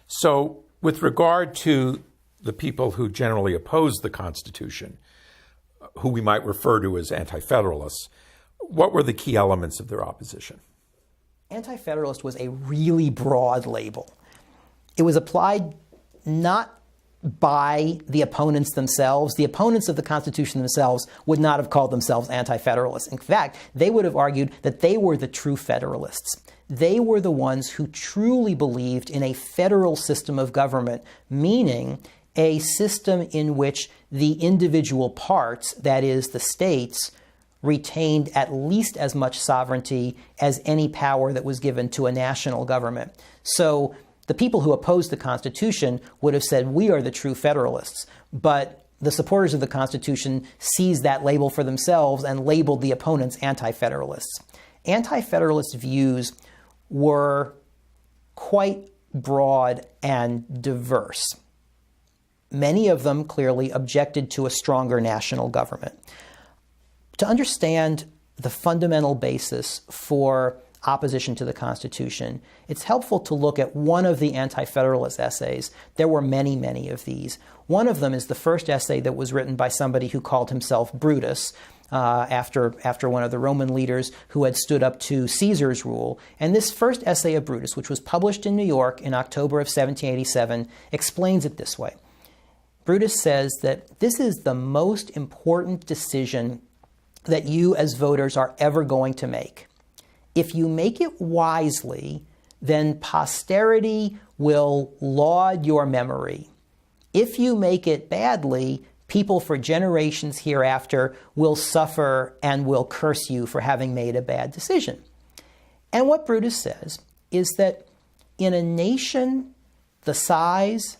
So with regard to the people who generally oppose the Constitution, who we might refer to as anti-federalists, what were the key elements of their opposition? Anti-federalist was a really broad label. It was applied not by the opponents themselves. The opponents of the Constitution themselves would not have called themselves anti-federalists. In fact, they would have argued that they were the true federalists. They were the ones who truly believed in a federal system of government, meaning a system in which the individual parts, that is, the states, retained at least as much sovereignty as any power that was given to a national government. So the people who opposed the Constitution would have said, we are the true Federalists. But the supporters of the Constitution seized that label for themselves and labeled the opponents anti-federalists. Anti-federalist views were quite broad and diverse. Many of them clearly objected to a stronger national government. To understand the fundamental basis for opposition to the Constitution, it's helpful to look at one of the anti-federalist essays. There were many, many of these. One of them is the first essay that was written by somebody who called himself Brutus, after one of the Roman leaders who had stood up to Caesar's rule. And this first essay of Brutus, which was published in New York in October of 1787, explains it this way. Brutus says that this is the most important decision that you as voters are ever going to make. If you make it wisely, then posterity will laud your memory. If you make it badly, people for generations hereafter will suffer and will curse you for having made a bad decision. And what Brutus says is that in a nation the size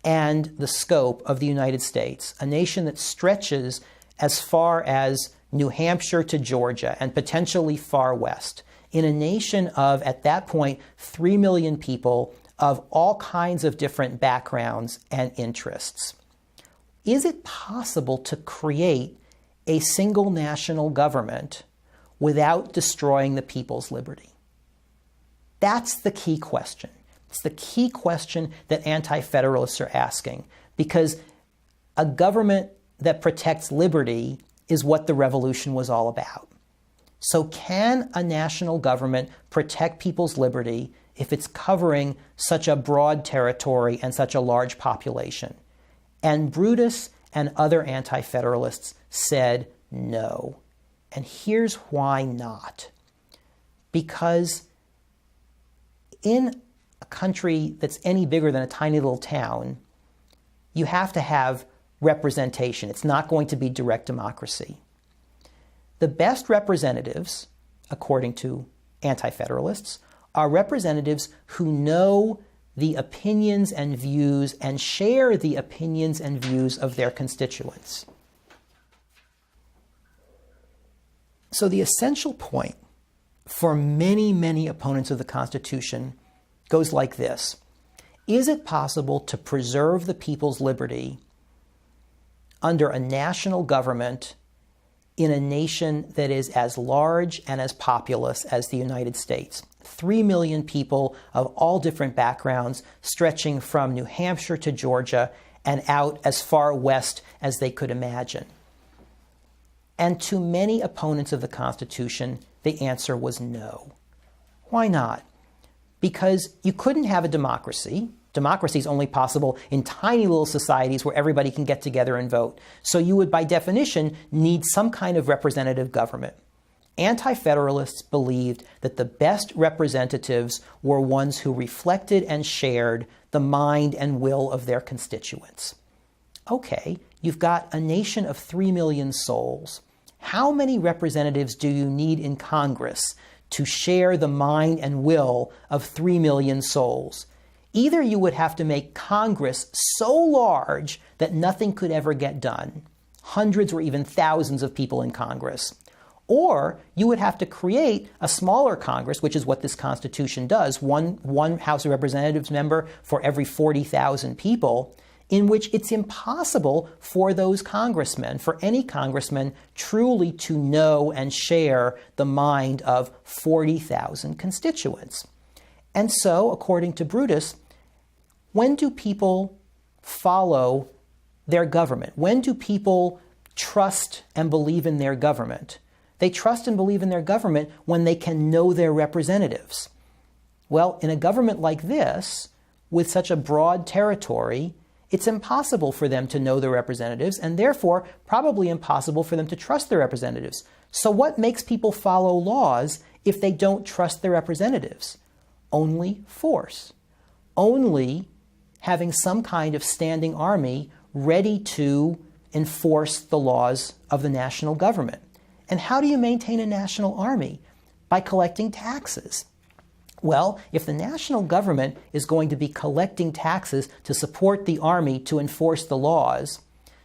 and the scope of the United States, a nation that stretches as far as New Hampshire to Georgia and potentially far west, in a nation of, at that point, 3 million people of all kinds of different backgrounds and interests. Is it possible to create a single national government without destroying the people's liberty? That's the key question. It's the key question that anti-federalists are asking, because a government that protects liberty is what the revolution was all about. So can a national government protect people's liberty if it's covering such a broad territory and such a large population? And Brutus and other anti-federalists said no. And here's why not. Because in a country that's any bigger than a tiny little town, you have to have representation. It's not going to be direct democracy. The best representatives, according to anti-federalists, are representatives who know the opinions and views and share the opinions and views of their constituents. So the essential point for many, many opponents of the Constitution goes like this. Is it possible to preserve the people's liberty under a national government in a nation that is as large and as populous as the United States? 3 million people of all different backgrounds, stretching from New Hampshire to Georgia and out as far west as they could imagine. And to many opponents of the Constitution, the answer was no. Why not? Because you couldn't have a democracy. Democracy is only possible in tiny little societies where everybody can get together and vote. So you would, by definition, need some kind of representative government. Anti-federalists believed that the best representatives were ones who reflected and shared the mind and will of their constituents. Okay, you've got a nation of 3 million souls. How many representatives do you need in Congress to share the mind and will of 3 million souls? Either you would have to make Congress so large that nothing could ever get done, hundreds or even thousands of people in Congress, or you would have to create a smaller Congress, which is what this Constitution does, one House of Representatives member for every 40,000 people, in which it's impossible for those congressmen, for any congressman, truly to know and share the mind of 40,000 constituents. And so, according to Brutus, when do people follow their government? When do people trust and believe in their government? They trust and believe in their government when they can know their representatives. Well, in a government like this, with such a broad territory, it's impossible for them to know their representatives, and therefore probably impossible for them to trust their representatives. So what makes people follow laws if they don't trust their representatives? Only force. Only having some kind of standing army ready to enforce the laws of the national government. And how do you maintain a national army? By collecting taxes. Well, if the national government is going to be collecting taxes to support the army to enforce the laws,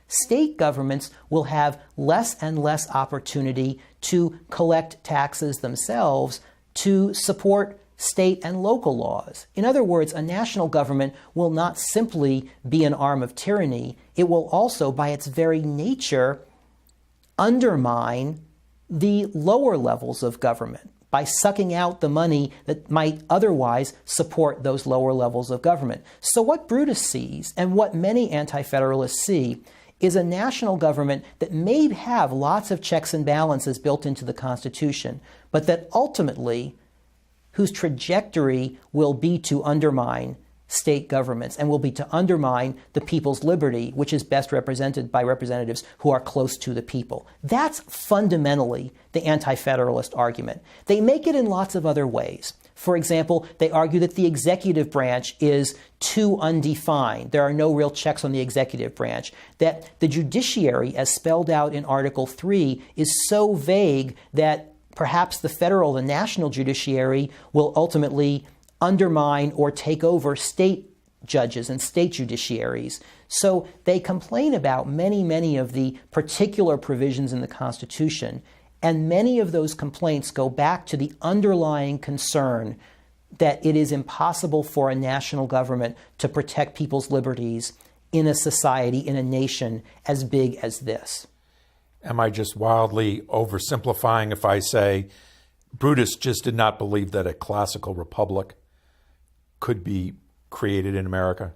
state governments will have less and less opportunity to collect taxes themselves to support state and local laws. In other words, a national government will not simply be an arm of tyranny, it will also, by its very nature, undermine the lower levels of government by sucking out the money that might otherwise support those lower levels of government. So what Brutus sees, and what many anti-federalists see, is a national government that may have lots of checks and balances built into the Constitution, but that ultimately, whose trajectory will be to undermine state governments and will be to undermine the people's liberty, which is best represented by representatives who are close to the people. That's fundamentally the anti-federalist argument. They make it in lots of other ways. For example, they argue that the executive branch is too undefined. There are no real checks on the executive branch. That the judiciary, as spelled out in Article 3, is so vague that perhaps the national judiciary will ultimately undermine or take over state judges and state judiciaries. So they complain about many of the particular provisions in the Constitution, and many of those complaints go back to the underlying concern that it is impossible for a national government to protect people's liberties in a society, in a nation as big as this. Am I just wildly oversimplifying if I say Brutus just did not believe that a classical republic could be created in America?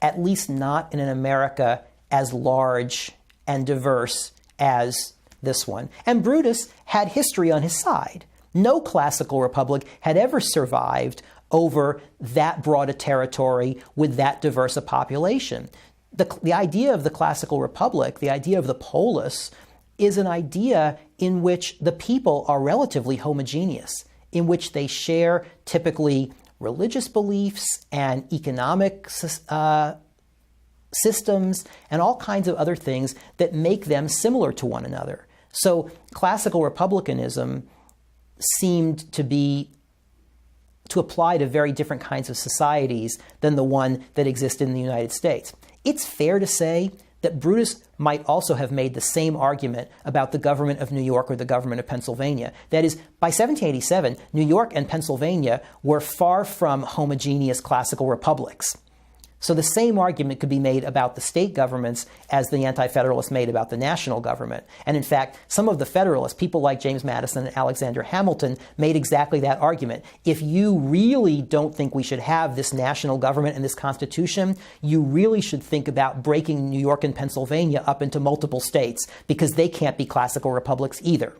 At least not in an America as large and diverse as this one. And Brutus had history on his side. No classical republic had ever survived over that broad a territory with that diverse a population. The idea of the classical republic, the idea of the polis, is an idea in which the people are relatively homogeneous, in which they share typically religious beliefs and economic systems and all kinds of other things that make them similar to one another. So classical republicanism seemed to apply to very different kinds of societies than the one that existed in the United States. It's fair to say that Brutus might also have made the same argument about the government of New York or the government of Pennsylvania. That is, by 1787, New York and Pennsylvania were far from homogeneous classical republics. So the same argument could be made about the state governments as the anti-federalists made about the national government. And in fact, some of the federalists, people like James Madison and Alexander Hamilton, made exactly that argument. If you really don't think we should have this national government and this Constitution, you really should think about breaking New York and Pennsylvania up into multiple states, because they can't be classical republics either.